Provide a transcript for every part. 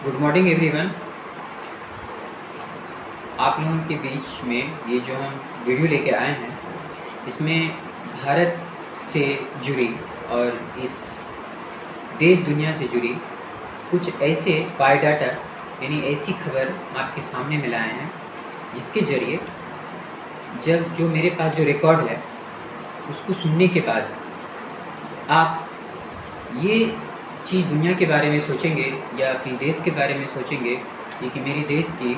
Good morning everyone. आप लोगों के बीच में ये जो हम वीडियो लेके आए हैं, इसमें भारत से जुड़ी और इस देश दुनिया से जुड़ी कुछ ऐसे बायोडाटा यानी ऐसी खबर आपके सामने में लाए हैं, जिसके ज़रिए जब जो मेरे पास जो रिकॉर्ड है उसको सुनने के बाद आप ये चीज़ दुनिया के बारे में सोचेंगे या अपने देश के बारे में सोचेंगे कि मेरे देश की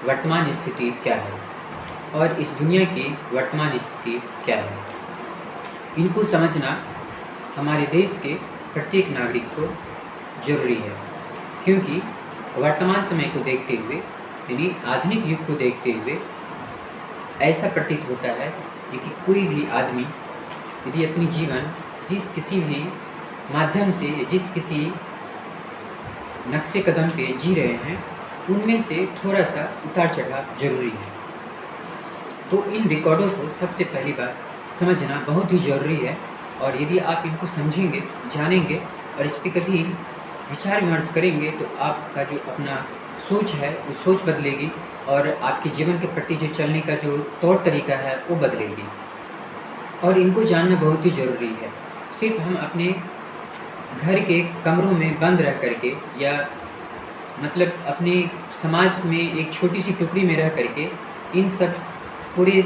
वर्तमान स्थिति क्या है और इस दुनिया की वर्तमान स्थिति क्या है। इनको समझना हमारे देश के प्रत्येक नागरिक को ज़रूरी है, क्योंकि वर्तमान समय को देखते हुए यानी आधुनिक युग को देखते हुए ऐसा प्रतीत होता है कि कोई भी आदमी यदि अपनी जीवन जिस किसी भी माध्यम से जिस किसी नक्शे कदम पे जी रहे हैं, उनमें से थोड़ा सा उतार चढ़ाव जरूरी है। तो इन रिकॉर्डों को सबसे पहली बार समझना बहुत ही ज़रूरी है, और यदि आप इनको समझेंगे, जानेंगे और इस पर कभी विचार विमर्श करेंगे तो आपका जो अपना सोच है वो सोच बदलेगी और आपके जीवन के प्रति जो चलने का जो तौर तरीका है वो बदलेगी। और इनको जानना बहुत ही ज़रूरी है। सिर्फ हम अपने घर के कमरों में बंद रह करके या मतलब अपने समाज में एक छोटी सी टुकड़ी में रह करके इन सब पूरे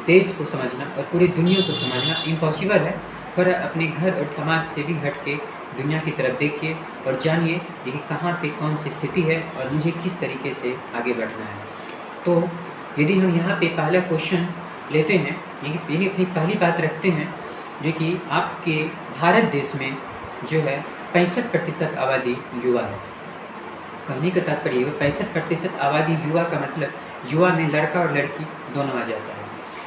देश को समझना और पूरी दुनिया को समझना इम्पॉसिबल है। पर अपने घर और समाज से भी हट के दुनिया की तरफ देखिए और जानिए कि कहाँ पे कौन सी स्थिति है और मुझे किस तरीके से आगे बढ़ना है। तो यदि हम यहाँ पे पहला क्वेश्चन लेते हैं, यदि अपनी पहली बात रखते हैं जो कि आपके भारत देश में जो है 65% आबादी युवा है। कहने का तात्पर्य ये 65% आबादी युवा का मतलब युवा में लड़का और लड़की दोनों आ जाता है।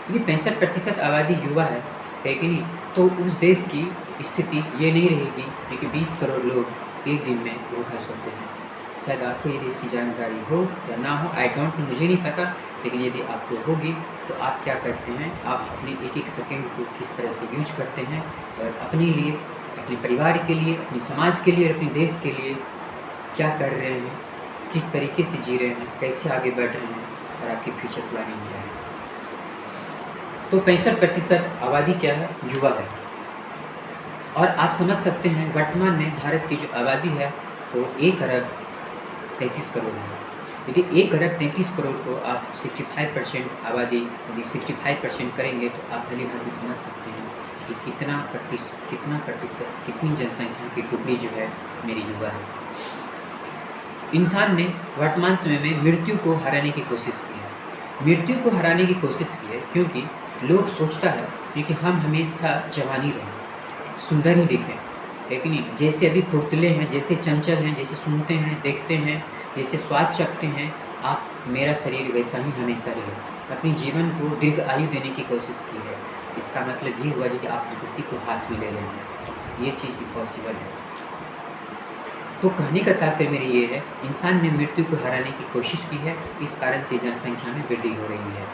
यदि 65% आबादी युवा है कि नहीं, तो उस देश की स्थिति ये नहीं रहेगी कि 20 करोड़ लोग एक दिन में भूखा सोते हैं। शायद आपको यदि इसकी जानकारी हो या ना हो, आई डोंट नो, मुझे नहीं पता, लेकिन यदि आपको होगी तो आप क्या करते हैं, आप अपने एक एक सेकेंड को किस तरह से यूज करते हैं और अपने लिए, अपने परिवार के लिए, अपने समाज के लिए और अपने देश के लिए क्या कर रहे हैं, किस तरीके से जी रहे हैं, कैसे आगे बढ़ रहे हैं और आपकी फ्यूचर प्लानिंग क्या है। तो 65% आबादी क्या है, युवा है। और आप समझ सकते हैं वर्तमान में भारत की जो आबादी है वो 1 अरब 33 करोड़ है। यदि 1 अरब 33 करोड़ को आप 65% आबादी यदि 65% करेंगे तो आप भली भांति समझ सकते हैं कि कितना प्रतिशत कितनी जनसंख्या की टुकड़ी जो है मेरी युवा है। इंसान ने वर्तमान समय में मृत्यु को हराने की कोशिश की है। मृत्यु को हराने की कोशिश की है क्योंकि लोग सोचता है कि हम हमेशा जवानी रहें, सुंदर ही दिखें, है कि नहीं। जैसे अभी फुर्तले हैं, जैसे चंचल हैं, जैसे सुनते हैं, देखते हैं, जैसे स्वाद चखते हैं, आप मेरा शरीर वैसा ही हमेशा रहे। अपने जीवन को दीर्घ आयु देने की कोशिश की है। इसका मतलब ये हुआ कि आप प्रकृति को हाथ में ले रहे हैं। ये चीज़ इम्पॉसिबल है। तो कहने का तात्पर्य मेरी ये है, इंसान ने मृत्यु को हराने की कोशिश की है, इस कारण से जनसंख्या में वृद्धि हो रही है।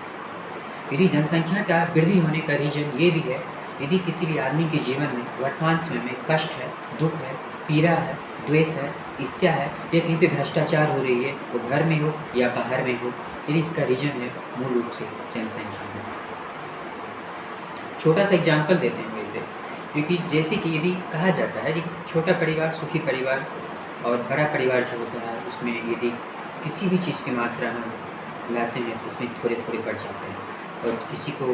यदि जनसंख्या का वृद्धि होने का रीजन ये भी है, यदि किसी भी आदमी के जीवन में वर्तमान समय में कष्ट है, दुख है, पीड़ा है, द्वेष है, ईर्ष्या है या कहीं पे भ्रष्टाचार हो रही है, वो घर में हो या बाहर में हो, यदि इसका रीजन है मूल रूप से जनसंख्या है। छोटा सा एग्जाम्पल देते हैं वैसे, क्योंकि जैसे कि यदि कहा जाता है कि छोटा परिवार सुखी परिवार और बड़ा परिवार जो होता है उसमें यदि किसी भी चीज़ की मात्रा हम लाते हैं तो इसमें थोड़े थोड़े बढ़ जाते हैं, और किसी को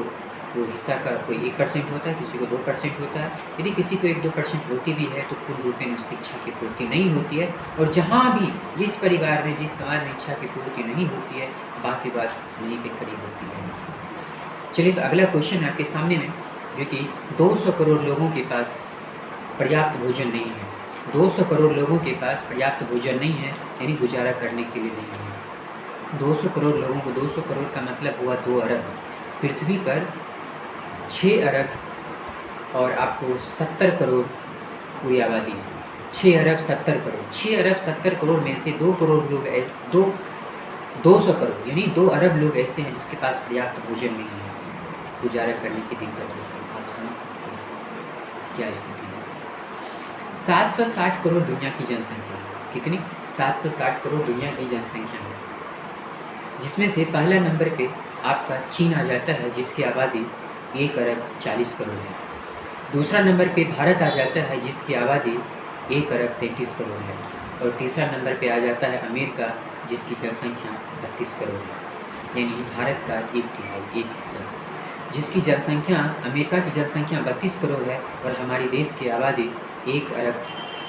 वो हिस्सा का कोई 1% होता है, किसी को 2% होता है। यदि किसी को 1-2% होती भी है तो पूर्ण रूप में उसकी इच्छा की पूर्ति नहीं होती है, और जहाँ भी जिस परिवार में जिस समाज में इच्छा की पूर्ति नहीं होती है, बाकी बात वहीं पे खड़ी होती है। चलिए, तो अगला क्वेश्चन है आपके सामने में, जो कि 200 करोड़ लोगों के पास पर्याप्त भोजन नहीं है। 200 करोड़ लोगों के पास पर्याप्त भोजन नहीं है, यानी गुजारा करने के लिए नहीं है। 200 करोड़ लोगों को, 200 करोड़ का मतलब हुआ 2 अरब। पृथ्वी पर 6 अरब और आपको 70 करोड़ पूरी आबादी है। 6 अरब 70 करोड़, 6 अरब 70 करोड़ में से 2 करोड़ लोग 200 करोड़ यानी 2 अरब लोग ऐसे हैं जिसके पास पर्याप्त भोजन नहीं है, गुजारा करने की दिक्कत होती है। आप समझ सकते हैं क्या स्थिति है। 760 करोड़ दुनिया की जनसंख्या है। कितनी 760 करोड़ दुनिया की जनसंख्या है, जिसमें से पहला नंबर पे आपका चीन आ जाता है जिसकी आबादी 1 अरब 40 करोड़ है। दूसरा नंबर पे भारत आ जाता है जिसकी आबादी 1 अरब 33 करोड़ है। और तीसरा नंबर पे आ जाता है अमेरिका जिसकी जनसंख्या 32 करोड़ है, यानी भारत का 1/3 एक हिस्सा, जिसकी जनसंख्या अमेरिका की जनसंख्या 32 करोड़ है और हमारे देश की आबादी 1 अरब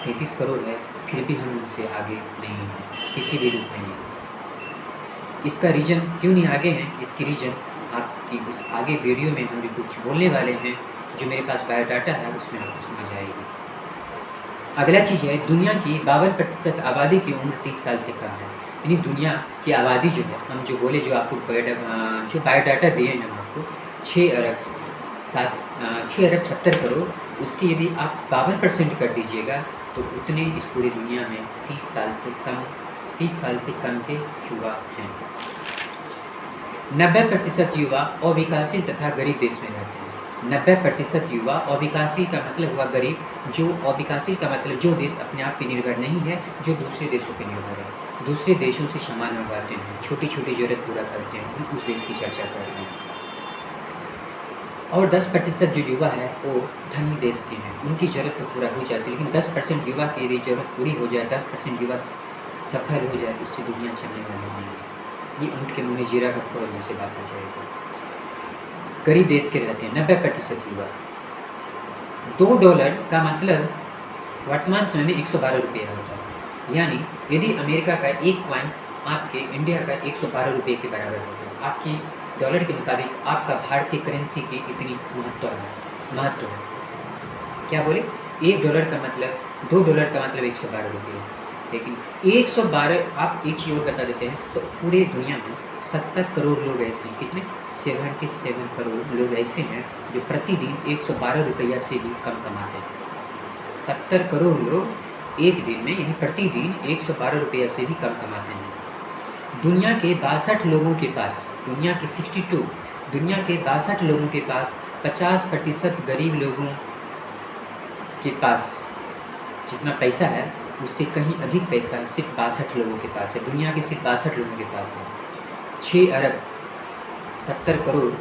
33 करोड़ है, फिर भी हम उनसे आगे नहीं हैं किसी भी रूप में नहीं। इसका रीज़न क्यों नहीं आगे हैं, इसकी रीज़न आपकी इस आगे वीडियो में हम जो कुछ बोलने वाले हैं, जो मेरे पास बायोडाटा है उसमें आपको समझ आएगी। अगला चीज़ है, दुनिया की 52% आबादी की उम्र 30 साल से कम है। यानी दुनिया की आबादी जो है, हम जो बोले, जो आपको जो बायोडाटा दिए हैं हम आपको 6 अरब 70 करोड़, उसकी यदि आप 52% कर दीजिएगा तो उतने इस पूरी दुनिया में 30 साल से कम के युवा हैं। 90% युवा अविकसित तथा गरीब देश में रहते हैं। 90% युवा अविकसित का मतलब हुआ गरीब, जो अविकसित का मतलब जो देश अपने आप पे निर्भर नहीं है, जो दूसरे देशों पे निर्भर है, दूसरे देशों से सामान मंगवाते हैं, छोटी छोटी ज़रूरत पूरा करते हैं, हम उस देश की चर्चा कर रहे हैं। और 10% जो युवा है वो धनी देश के हैं, उनकी ज़रूरत तो पूरा हो जाती है, लेकिन 10% युवा की यदि ज़रूरत पूरी हो जाए, 10% युवा सफल हो जाए, इससे दुनिया चलने वाली नहीं है। ये ऊँट के मुँह में जीरा का फोड़न जैसे बात हो जाएगी। गरीब देश के रहते हैं 90% युवा। $2 का मतलब वर्तमान समय में 112 रुपये होता है, यानी यदि अमेरिका का एक कॉइन्स आपके इंडिया का 112 रुपये के बराबर होता है, आपकी डॉलर के मुताबिक आपका भारतीय करेंसी की इतनी महत्व है। क्या बोले, $1 का मतलब $2 का मतलब 112 रुपये, लेकिन 112। आप एक चीज़ और बता देते हैं, पूरे दुनिया में 70 करोड़ लोग ऐसे हैं, कितने 77 करोड़ लोग ऐसे हैं जो प्रतिदिन 112 रुपया से भी कम कमाते हैं। 70 करोड़ लोग एक दिन में, यानी प्रतिदिन 112 रुपया से भी कम कमाते हैं। दुनिया के 62 लोगों के पास, दुनिया के 62 लोगों के पास 50% गरीब लोगों के पास जितना पैसा है उससे कहीं अधिक पैसा सिर्फ 62 लोगों के पास है। दुनिया के सिर्फ 62 लोगों के पास है। 6 अरब 70 करोड़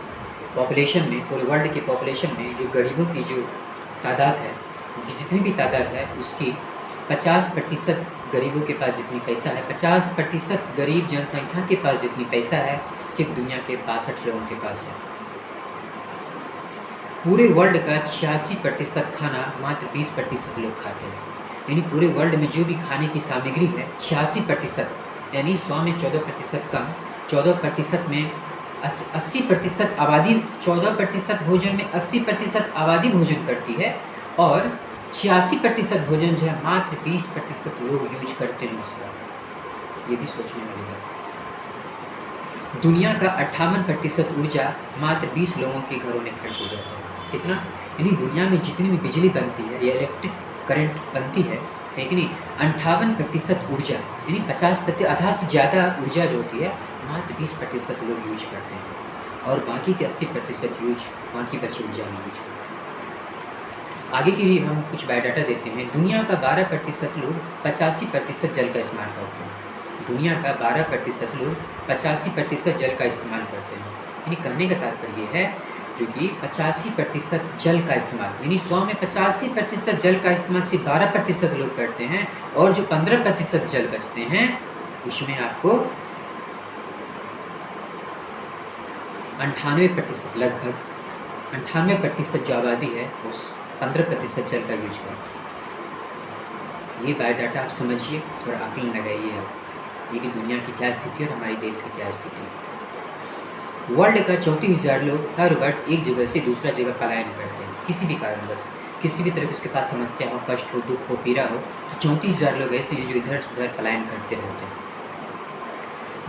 पॉपुलेशन में, पूरे वर्ल्ड के पॉपुलेशन में जो गरीबों की जो तादाद है, जितनी भी तादाद है उसकी 50% गरीबों के पास जितनी पैसा है, 50% गरीब जनसंख्या के पास जितनी पैसा है, सिर्फ दुनिया के 62 लोगों के पास है। पूरे वर्ल्ड का 86% खाना मात्र 20% लोग खाते हैं। यानी पूरे वर्ल्ड में जो भी खाने की सामग्री है 86%, यानी 100 में 14% कम, 14% में 80% आबादी, 14% भोजन में 80% आबादी भोजन करती है, और 86% भोजन जो है मात्र 20% लोग यूज करते हैं उसका। ये भी सोचने वाली बात है। दुनिया का 58% ऊर्जा मात्र 20 लोगों के घरों में खर्च हो जाता है। कितना, यानी दुनिया में जितनी भी बिजली बनती है या इलेक्ट्रिक करंट बनती है कि नहीं, 58% ऊर्जा, यानी 50%, आधा से ज़्यादा ऊर्जा जो होती है मात्र 20% लोग यूज करते हैं, और बाकी के 80% बाकी बची ऊर्जा में यूज करते हैं। आगे के लिए हम कुछ बायोडाटा देते हैं। दुनिया का 12% लोग 85% जल का इस्तेमाल करते हैं। दुनिया का 12% लोग 85% जल का इस्तेमाल करते हैं। यानी कहने का तात्पर्य है जो कि 85% जल का इस्तेमाल, यानी 100 में 85% जल का इस्तेमाल सिर्फ 12% लोग करते हैं, और जो 15% जल बचते हैं उसमें आपको 98%, लगभग 98% जो आबादी है उस 15% जल का यूज करते हैं। ये बायोडाटा आप समझिए, थोड़ा आकलन लगाइए आप, ये कि दुनिया की क्या स्थिति है और हमारे देश की क्या स्थिति है। वर्ल्ड का 34,000 लोग हर वर्ष एक जगह से दूसरा जगह पलायन करते हैं, किसी भी कारणवश, किसी भी तरह की उसके पास समस्या हो, कष्ट हो, दुख हो, पीड़ा हो, तो 34,000 लोग ऐसे हैं जो इधर से उधर पलायन करते रहते हैं।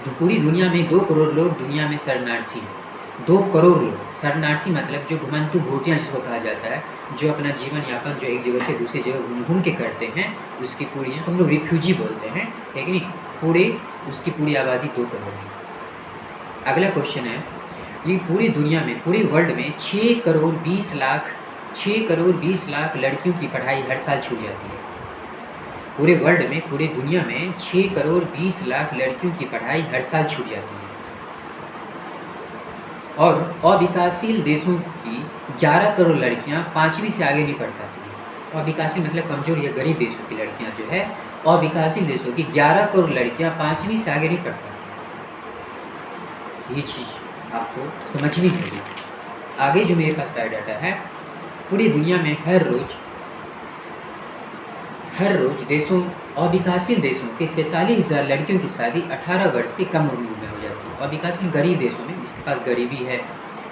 तो पूरी दुनिया में 2 करोड़ लोग दुनिया में शरणार्थी हैं। 2 करोड़ लोग शरणार्थी मतलब जो घुमंतु भूतिया जिसको कहा जाता है, जो अपना जीवन यापन जो एक जगह से दूसरी जगह घूम घूम के करते हैं, उसकी पूरी, जिसको हम लोग रिफ्यूजी बोलते हैं, है कि नहीं, उसकी पूरी आबादी 2 करोड़ है। अगला क्वेश्चन है, ये पूरी दुनिया में, पूरे वर्ल्ड में 6 करोड़ 20 लाख लड़कियों की पढ़ाई हर साल छूट जाती है। पूरे वर्ल्ड में, पूरी दुनिया में 6 करोड़ 20 लाख लड़कियों की पढ़ाई हर साल छूट जाती है और अविकासशील देशों की 11 करोड़ लड़कियां 5वीं से आगे नहीं पढ़ पाती हैं। अविकासशील मतलब कमज़ोर या गरीब देशों की लड़कियां जो है, अविकासशील देशों की 11 करोड़ लड़कियां 5वीं से आगे नहीं पढ़ पाती। ये चीज़ आपको समझनी होगी। आगे जो मेरे पास बायोडाटा है, पूरी दुनिया में हर रोज देशों, अविकासशील देशों के 47,000 लड़कियों की शादी 18 वर्ष से कम उम्र में हो जाती है। अविकासशील गरीब देशों में, जिसके पास गरीबी है,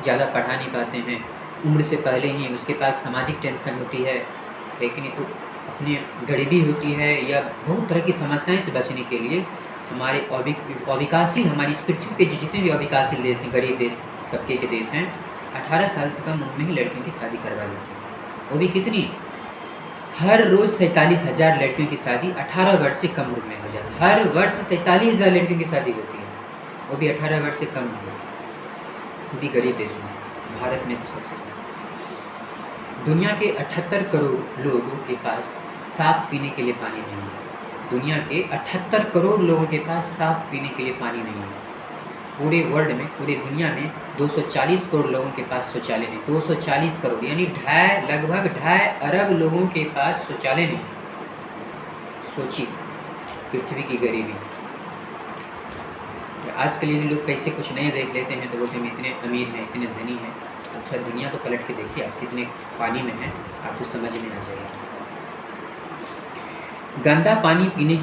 ज़्यादा पढ़ा नहीं पाते हैं, उम्र से पहले ही उसके पास सामाजिक टेंशन होती है, लेकिन तो अपनी गरीबी होती है या बहुत तरह की समस्याएं से बचने के लिए हमारे अविकासशील, हमारी इस पृथ्वी पे जो जितने भी अविकासशील देश हैं, गरीब देश तबके के देश हैं, 18 साल से कम उम्र में ही लड़कियों की शादी करवा देते हैं। वो भी कितनी? हर रोज़ 47,000 लड़कियों की शादी 18 वर्ष से कम उम्र में हो जाती है। हर वर्ष 47,000 लड़कियों की शादी होती है, वो भी 18 वर्ष से कम उम्र, वो भी गरीब देशों में। भारत में तो सबसे ज़्यादा। दुनिया के 78 करोड़ लोगों के पास साफ पीने के लिए पानी नहीं है। दुनिया के 78 करोड़ लोगों के पास साफ पीने के लिए पानी नहीं है। पूरे वर्ल्ड में, पूरी दुनिया में 240 करोड़ लोगों के पास शौचालय नहीं। 240 करोड़ यानी लगभग 2.5 अरब लोगों के पास शौचालय नहीं। सोचिए पृथ्वी की गरीबी। आजकल यदि लोग पैसे कुछ नहीं देख लेते हैं तो वो हम इतने अमीर हैं, इतने धनी हैं। अच्छा, दुनिया को पलट के देखिए, आप कितने पानी में हैं, आपको समझ में आ जाएगा। गंदा पानी पीने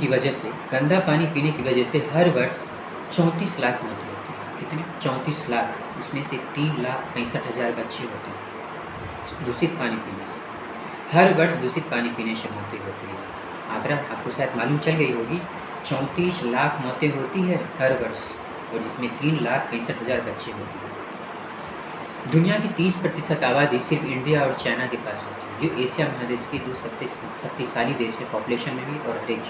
की वजह से हर वर्ष 34 लाख मौतें होती हैं। कितने? 34 लाख। उसमें से 3,65,000 बच्चे होते हैं दूषित पानी पीने से। हर वर्ष दूषित पानी पीने से मौतें होती है। आंकड़ा आपको शायद मालूम चल गई होगी, 34 लाख मौतें होती है हर वर्ष, और जिसमें 3,65,000 बच्चे होते हैं। दुनिया की 30% आबादी सिर्फ इंडिया और चाइना के पास होती है, जो एशिया महादेश के 2 शक्तिशाली देश है, पॉपुलेशन में भी और हर एक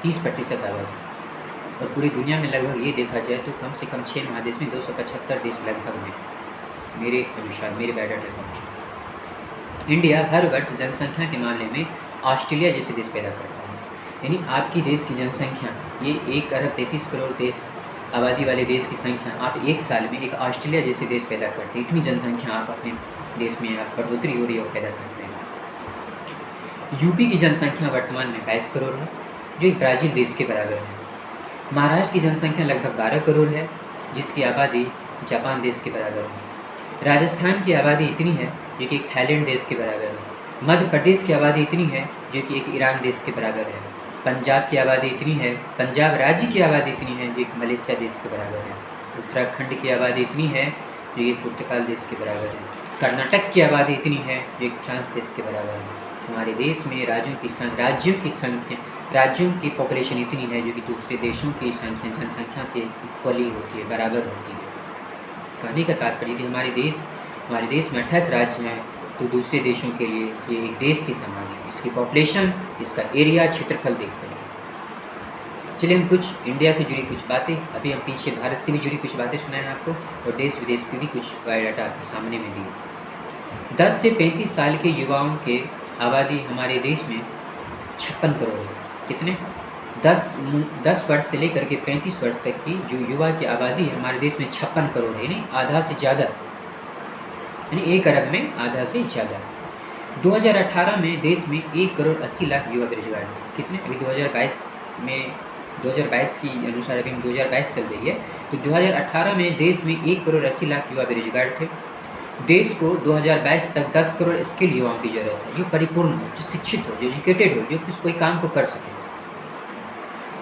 30% आबादी। और पूरी दुनिया में लगभग ये देखा जाए तो कम से कम 6 महादेश में 275 देश लगभग में, मेरे अनुसार, मेरे बायोडाटा के अनुसार। इंडिया हर वर्ष जनसंख्या के मामले में ऑस्ट्रेलिया जैसे देश पैदा करता है। यानी आपकी देश की जनसंख्या, ये 1 अरब 33 करोड़ देश आबादी वाले देश की संख्या, आप एक साल में एक ऑस्ट्रेलिया जैसे देश पैदा करते हैं। इतनी जनसंख्या आप अपने देश में आप बढ़ोतरी हो रही है और पैदा करते हैं। यूपी की जनसंख्या वर्तमान में 22 करोड़ है, जो एक ब्राज़ील देश के बराबर है। महाराष्ट्र की जनसंख्या लगभग 12 करोड़ है, जिसकी आबादी जापान देश के बराबर है। राजस्थान की आबादी इतनी है जो कि एक थाईलैंड देश के बराबर है। मध्य प्रदेश की आबादी इतनी है जो कि एक ईरान देश के बराबर है। पंजाब की आबादी इतनी है, पंजाब राज्य की आबादी इतनी है जो एक मलेशिया देश के बराबर है। उत्तराखंड की आबादी इतनी है जो एक पुर्तगाल देश के बराबर है। कर्नाटक की आबादी इतनी है जो एक फ्रांस देश के बराबर है। हमारे देश में राज्यों की पॉपुलेशन इतनी है जो कि दूसरे देशों की जनसंख्या से इक्वली होती है, बराबर होती है। कहने का तात्पर्य यदि हमारे देश में 28 राज्य हैं तो दूसरे देशों के लिए ये एक देश की समान है, इसकी पॉपुलेशन, इसका एरिया, क्षेत्रफल देखते हैं। चलिए हम कुछ इंडिया से जुड़ी कुछ बातें, अभी हम पीछे भारत से भी जुड़ी कुछ बातें सुनाएं आपको, और देश विदेश की भी कुछ बायोडाटा आपके सामने में दी। 10 से 35 साल के युवाओं के आबादी हमारे देश में 56 करोड़ है। कितने? 10 वर्ष से लेकर के 35 वर्ष तक की जो युवा की आबादी है हमारे देश में 56 करोड़ है, यानी आधा से ज़्यादा, यानी 1 अरब में आधा से ज़्यादा। 2018 में देश में 1 करोड़ 80 लाख युवा बेरोजगार थे। कितने? अभी 2022 की अनुसार, अभी हम 2022 चल रही है, तो 2018 में देश में 1 करोड़ 80 लाख युवा बेरोजगार थे। देश को 2022 तक 10 करोड़ स्किल युवाओं की जरूरत है, जो परिपूर्ण हो, जो शिक्षित हो, जो एजुकेटेड हो, जो किस कोई काम को कर सके।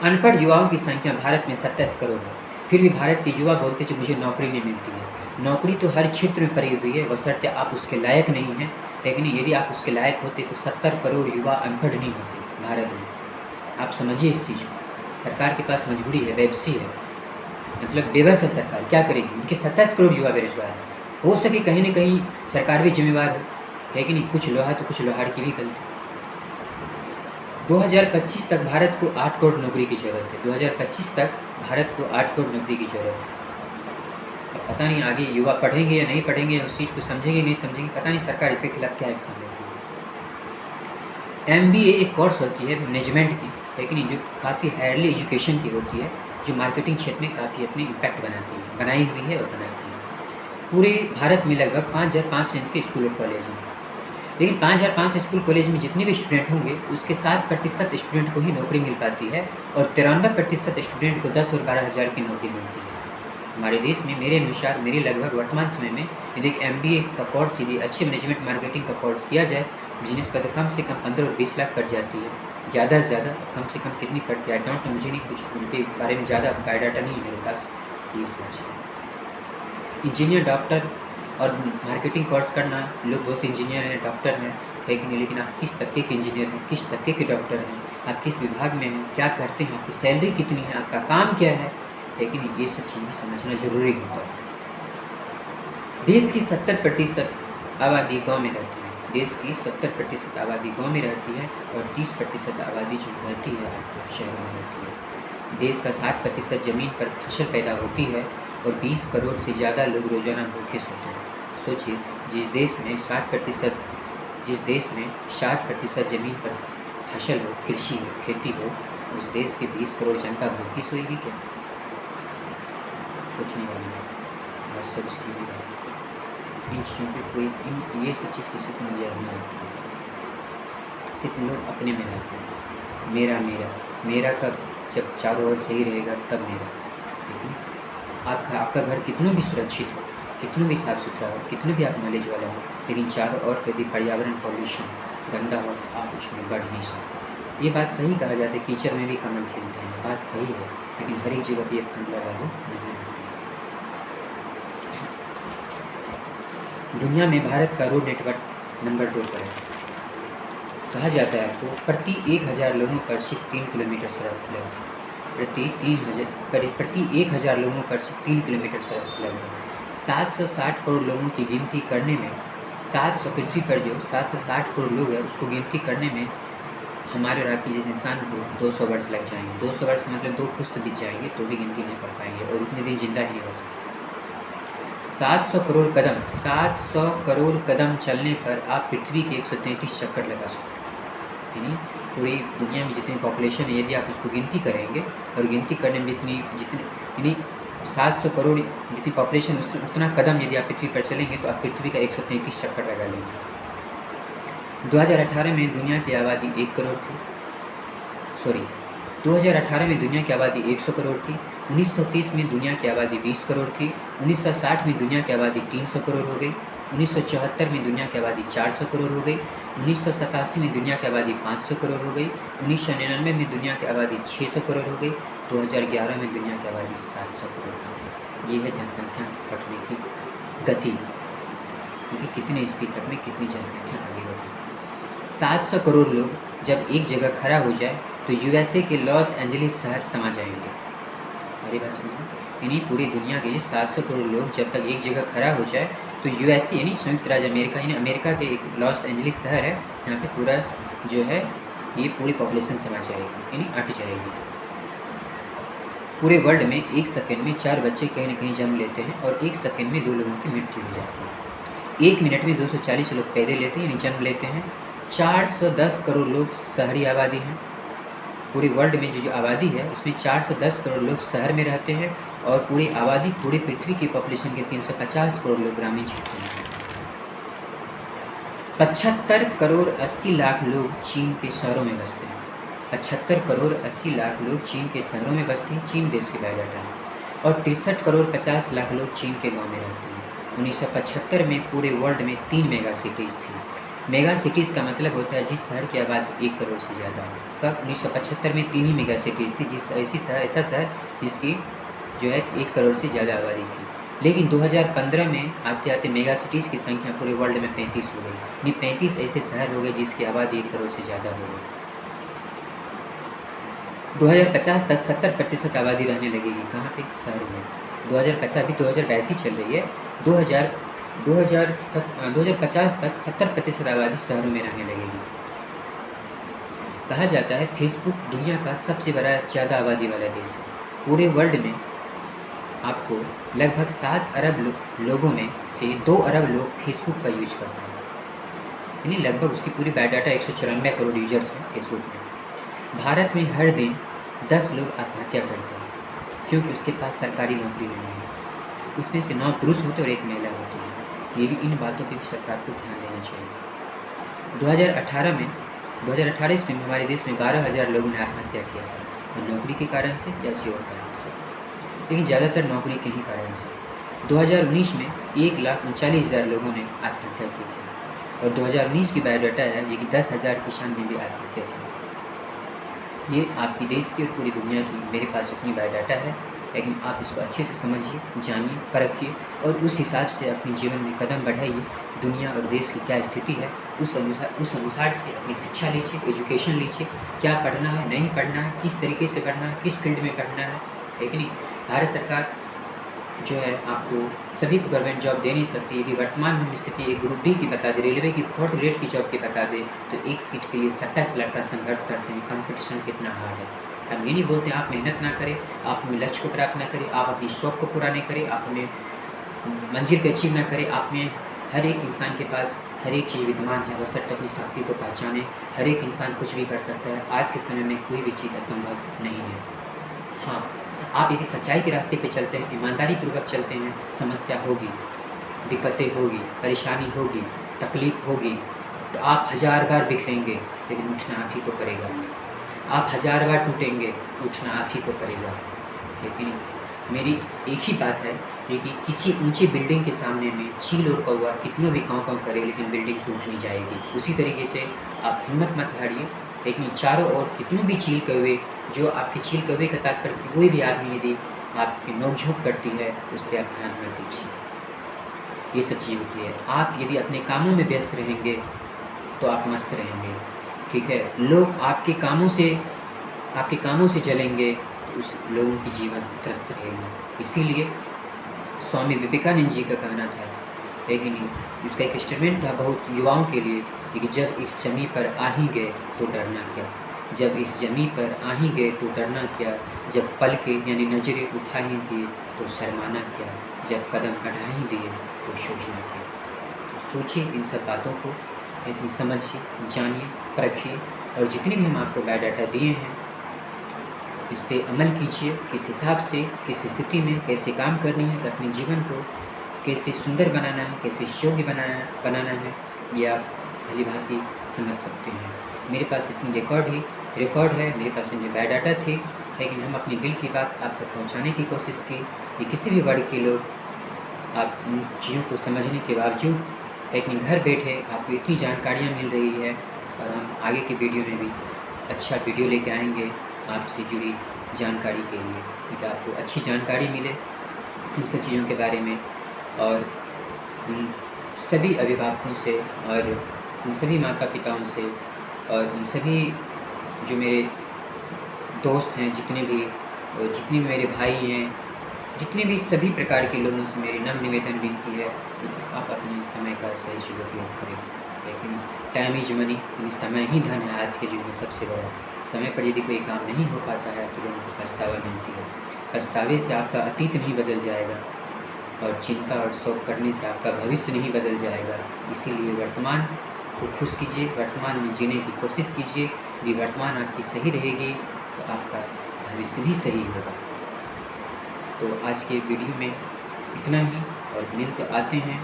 अनपढ़ युवाओं की संख्या भारत में 27 करोड़ है। फिर भी भारत के युवा बोलते हैं मुझे नौकरी नहीं मिलती है। नौकरी तो हर क्षेत्र में पड़ी हुई है, बशर्ते आप उसके लायक नहीं हैं। लेकिन यदि आप उसके लायक होते तो 70 करोड़ युवा अनपढ़ नहीं होते भारत में। आप समझिए इस चीज़ को। सरकार के पास मजबूरी है, वेबसी है, मतलब बेबस है सरकार, क्या करेगी? उनके 27 करोड़ युवा बेरोजगार हैं। हो सके कहीं ना कहीं सरकार भी जिम्मेवार है कि नहीं, कुछ लोहा तो कुछ लोहार की भी गलती। 2025 तक भारत को 8 करोड़ नौकरी की ज़रूरत है। 2025 तक भारत को 8 करोड़ नौकरी की ज़रूरत है। अब पता नहीं आगे युवा पढ़ेंगे या नहीं पढ़ेंगे, उस चीज़ को समझेंगे नहीं समझेंगे, पता नहीं सरकार इसके खिलाफ क्या एक्शन लेगी। MBA एक कोर्स होती है मैनेजमेंट की, लेकिन जो काफ़ी हायरली एजुकेशन की होती है, जो मार्केटिंग क्षेत्र में काफ़ी अपनी इम्पैक्ट बनाई हुई है और बनाती है। पूरे भारत में लगभग 5,500 के स्कूल और कॉलेज हैं, लेकिन 5,500 स्कूल कॉलेज में जितने भी स्टूडेंट होंगे उसके 7% स्टूडेंट को ही नौकरी मिल पाती है और 93% स्टूडेंट को 10 और 12,000 की नौकरी मिलती है। हमारे देश में मेरे अनुसार मेरे लगभग वर्तमान समय में यदि एक MBA का कोर्स, यदि अच्छे मैनेजमेंट मार्केटिंग का कोर्स किया जाए, बिजनेस का तो कम से कम 15 और 20 लाख पड़ जाती है। ज़्यादा से ज़्यादा कम से कम कितनी पड़ती है आई डोंट नो, मुझे नहीं, कुछ उनके बारे में ज़्यादा बायोडाटा नहीं है मेरे पास, ये समझिए। इंजीनियर, डॉक्टर और मार्केटिंग कोर्स करना, लोग बहुत इंजीनियर हैं, डॉक्टर हैं, लेकिन आप किस तरीके के इंजीनियर हैं, किस तरीके के डॉक्टर हैं, आप किस विभाग में हैं, क्या करते हैं, आपकी सैलरी कितनी है, आपका काम क्या है, लेकिन ये सब चीज़ें समझना ज़रूरी होता है। देश की 70% आबादी गांव में रहती है। देश की 70% आबादी गांव में रहती है और 30% आबादी जो रहती है आपको शहरों में रहती है। देश का 60% ज़मीन पर फसल पैदा होती है और 20 करोड़ से ज़्यादा लोग रोज़ाना भूखे सोते हैं। सोचिए, जिस देश में 60% ज़मीन पर फसल हो, कृषि हो, खेती हो, उस देश के 20 करोड़ जनता भूखी सोएगी क्या? सोचने वाली बात है, बस सोच की भी बात है। इन चीज़ों की कोई ये सब चीज़ किसी को नजर नहीं आती, सिर्फ लोग अपने में रहते हैं। मेरा मेरा मेरा कब, जब चारों ओर सही रहेगा तब मेरा। लेकिन आपका घर कितना भी सुरक्षित हो, कितना भी साफ़ सुथरा हो, कितना भी आप नॉलेज वाला हो, लेकिन चारों ओर यदि पर्यावरण पॉल्यूशन गंदा हो तो आप उसमें बढ़ नहीं सकते। ये बात सही कहा जाता है, कीचड़ में भी कमल खिलते हैं, बात सही है, लेकिन हर एक जगह पर ये फंडा लागू नहीं है। दुनिया में भारत का रोड नेटवर्क नंबर 2 पर है। कहा जाता है आपको प्रति 1,000 लोगों पर सिर्फ 3 किलोमीटर सड़क उपलब्ध है। प्रति 1,000 लोगों पर सिर्फ 3 किलोमीटर सड़क उपलब्ध है। 760 करोड़ लोगों की गिनती करने में, 700 पृथ्वी पर जो 760 करोड़ लोग हैं उसको गिनती करने में हमारे और आपकी जैसे इंसान को 200 वर्ष लग जाएंगे। 200 वर्ष मतलब 2 पुश्त बीत जाएंगे तो भी गिनती नहीं कर पाएंगे और उतने दिन जिंदा ही नहीं हो सकते। 700 करोड़ कदम चलने पर आप पृथ्वी के 133 चक्कर लगा सकते हैं। यानी पूरी दुनिया में जितनी पॉपुलेशन है, यदि आप उसको गिनती करेंगे और गिनती करने में यानी 700 करोड़ जितनी पॉपुलेशन, उतना कदम यदि आप पृथ्वी पर चलेंगे तो आप पृथ्वी का 133 चक्कर लगा लेंगे। 2018 में दुनिया की आबादी 1 करोड़ थी। 2018 में दुनिया की आबादी 100 करोड़ थी। 1930 में दुनिया की आबादी 20 करोड़ थी। 1960 में दुनिया की आबादी 300 करोड़ हो गई। 1974 में दुनिया की आबादी 400 करोड़ हो गई। 1987 में दुनिया की आबादी 500 करोड़ हो गई। 1999 में दुनिया की आबादी 600 करोड़ हो गई। 2011 में दुनिया की आबादी 700 करोड़ हो गई। ये है जनसंख्या बढ़ने की गति, क्योंकि कितने स्पीड तक में कितनी जनसंख्या आगे बढ़ी। 700 करोड़ लोग जब एक जगह खड़ा हो जाए तो USA के लॉस एंजलिस शहर समा जाएंगे। अरे बात सुनिए, यानी पूरी दुनिया के 700 करोड़ लोग जब तक एक जगह खड़ा हो जाए तो USA यानी संयुक्त राज्य अमेरिका, यानी अमेरिका के एक लॉस एंजलिस शहर है, यहाँ पे पूरा जो है ये पूरी पॉपुलेशन समा जाएगी, यानी अट जाएगी। पूरे वर्ल्ड में 1 सेकंड में 4 बच्चे कहीं ना कहीं जन्म लेते हैं और 1 सेकंड में 2 लोगों की मृत्यु हो जाती है। 1 मिनट में 240 लोग पैदा लेते हैं, यानी जन्म लेते हैं। 410 करोड़ लोग शहरी आबादी हैं। पूरे वर्ल्ड में जो आबादी है उसमें 410 करोड़ लोग शहर में रहते हैं और पूरी आबादी, पूरी पृथ्वी की पॉपुलेशन के 350 करोड़ लोग ग्रामीण क्षेत्र में हैं। 75 करोड़ 80 लाख लोग चीन के शहरों में बसते हैं। 75 करोड़ 80 लाख लोग चीन के शहरों में बसते हैं, चीन देश के बायोडाटा है। और 63 करोड़ 50 लाख लोग चीन के गाँव में रहते हैं। 1975 में पूरे वर्ल्ड में 3 मेगा सिटीज़ थी। मेगा सिटीज़ का मतलब होता है जिस शहर की आबादी 1 करोड़ से ज़्यादा है। कब? 1975 में 3 ही मेगा सिटीज़ थी, ऐसा शहर जिसकी जो है 1 करोड़ से ज़्यादा आबादी थी। लेकिन 2015 में आते आते मेगा सिटीज़ की संख्या पूरे वर्ल्ड में 35 हो गई, यानी 35 ऐसे शहर हो गए जिसकी आबादी 1 करोड़ से ज़्यादा हो गई। 2050 तक 70% आबादी रहने लगेगी, कहाँ पे? शहरों में। 2050 भी 2022 चल रही है। 2050 तक 70% आबादी शहरों में रहने लगेगी। कहा जाता है फेसबुक दुनिया का सबसे बड़ा ज़्यादा आबादी वाला देश है। पूरे वर्ल्ड में आपको लगभग 7 अरब लोगों में से 2 अरब लोग फेसबुक का यूज करते हैं। यानी लगभग उसकी पूरी बायोडाटा 194 करोड़ यूजर्स हैं फेसबुक में। भारत में हर दिन 10 लोग आत्महत्या करते हैं क्योंकि उसके पास सरकारी नौकरी नहीं है। उसमें से 9 पुरुष होते और 1 महिला होती है। ये भी इन बातों पर भी सरकार को ध्यान देना चाहिए। 2018 ईस्वी में हमारे देश में 12,000 लोगों ने आत्महत्या किया था, और नौकरी के कारण से या किसी और कारण से, लेकिन ज़्यादातर नौकरी के ही कारण से। 2019 में 1,39,000 लोगों ने आत्महत्या की थी, और 2019 की बायोडाटा है ये कि 10,000 किसान ने भी आत्महत्या की। ये आपकी देश की और पूरी दुनिया की मेरे पास उतनी बायोडाटा है, लेकिन आप इसको अच्छे से समझिए, जानिए, परखिए और उस हिसाब से अपने जीवन में कदम बढ़ाइए। दुनिया और देश की क्या स्थिति है उस अनुसार से अपनी शिक्षा लीजिए, एजुकेशन लीजिए, क्या पढ़ना है, नहीं पढ़ना है, किस तरीके से पढ़ना है, किस फील्ड में पढ़ना है कि नहीं। भारत सरकार जो है आपको सभी को गवर्नमेंट जॉब दे नहीं सकती। यदि वर्तमान में स्थिति एक ग्रुप डी की बता दे, रेलवे की 4th ग्रेड की जॉब की बता दे, तो एक सीट के लिए 27 लड़का संघर्ष करते हैं। कंपटीशन कितना हार्ड है। हम ये नहीं बोलते आप मेहनत ना करें, आप अपने लक्ष्य को प्राप्त ना करें, आप अपनी शौक को पूरा नहीं करें, आप अपने मंजिल को अचीव ना करें। आप में हर एक इंसान के पास हर एक चीज़ विद्यमान है, बशर्ते अपनी शक्ति को पहचाने। हर एक इंसान कुछ भी कर सकता है। आज के समय में कोई भी चीज़ असंभव नहीं है। हाँ, आप यदि सच्चाई के रास्ते पे चलते हैं, ईमानदारी पूर्वक चलते हैं, समस्या होगी, दिक्कतें होगी, परेशानी होगी, तकलीफ होगी, तो आप 1000 बार बिखरेंगे लेकिन उठना आप ही को पड़ेगा। आप 1000 बार टूटेंगे, उठना आप ही को पड़ेगा। लेकिन मेरी एक ही बात है ये कि किसी ऊंची बिल्डिंग के सामने में चील और कौवा कितनों भी काँव काँव करे, लेकिन बिल्डिंग टूट नहीं जाएगी। उसी तरीके से आप हिम्मत मत हारिए, लेकिन चारों ओर कितने भी चील कौवे, जो आपके चील कौवे का तात्पर्य कोई भी आदमी यदि आपकी नोक-झोंक करती है उस पर आप ध्यान मत दीजिए। ये सब चीज़ होती है। आप यदि अपने कामों में व्यस्त रहेंगे तो आप मस्त रहेंगे, ठीक है। लोग आपके कामों से जलेंगे तो उस लोगों की जीवन त्रस्त रहेगी। इसीलिए स्वामी विवेकानंद जी का कहना था, लेकिन उसका एक स्टेटमेंट था बहुत युवाओं के लिए कि जब इस जमी पर आ ही गए तो डरना क्या, जब इस जमी पर आ ही गए तो डरना क्या, जब पल के यानी नज़रें उठा ही दिए तो शर्माना क्या, जब कदम बढ़ा ही दिए तो सोचना क्या। तो सोचिए इन सब बातों को, इतनी समझिए, जानिए, परखिए, और जितने भी हम आपको बायोडाटा दिए हैं इस पर अमल कीजिए। किस हिसाब से, किस स्थिति में कैसे काम करनी है, अपने जीवन को कैसे सुंदर बनाना है, कैसे योग्य बनाना है, ये आप भली भांति समझ सकते हैं। मेरे पास इतनी रिकॉर्ड है, मेरे पास इतने बायोडाटा थे, लेकिन हम अपने दिल की बात आप तक पहुंचाने की कोशिश की। ये किसी भी वर्ग के लोग आप उन चीज़ों को समझने के बावजूद, लेकिन घर बैठे आपको इतनी जानकारियाँ मिल रही है, और हम आगे के वीडियो में भी अच्छा वीडियो लेके आएंगे आपसे जुड़ी जानकारी के लिए, क्योंकि आपको अच्छी जानकारी मिले इन सब चीज़ों के बारे में, और उन सभी अभिभावकों से और उन सभी माता पिताओं से और उन सभी जो मेरे दोस्त हैं, जितने भी मेरे भाई हैं, जितने भी सभी प्रकार के लोगों से मेरी नम्र निवेदन विनती है कि आप अपने समय का सही सदुपयोग करें। लेकिन टाइम इज मनी, यानी समय ही धन है आज के युग में सबसे बड़ा। समय पर यदि कोई काम नहीं हो पाता है तो लोगों को पछतावा मिलती है। पछतावे से आपका अतीत नहीं बदल जाएगा, और चिंता और शोक करने से आपका भविष्य नहीं बदल जाएगा। इसीलिए वर्तमान को खुश कीजिए, वर्तमान में जीने की कोशिश कीजिए। यदि वर्तमान आपकी सही रहेगी तो आपका भविष्य भी सही होगा। तो आज के वीडियो में इतना ही, और मिलते आते हैं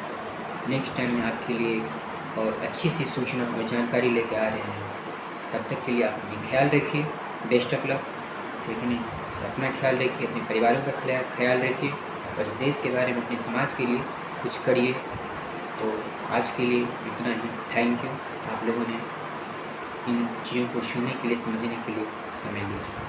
नेक्स्ट टाइम में आपके लिए और अच्छी सी सूचना और जानकारी लेके आ रहे हैं। तब तक के लिए आप अपनी ख्याल रखिए, बेस्ट ऑफ लक। लेकिन अपना ख्याल रखिए, अपने परिवारों का ख्याल रखिए, और इस देश के बारे में, अपने समाज के लिए कुछ करिए। तो आज के लिए इतना ही। थैंक यू, आप लोगों ने इन चीज़ों को सुनने के लिए, समझने के लिए समय दिया।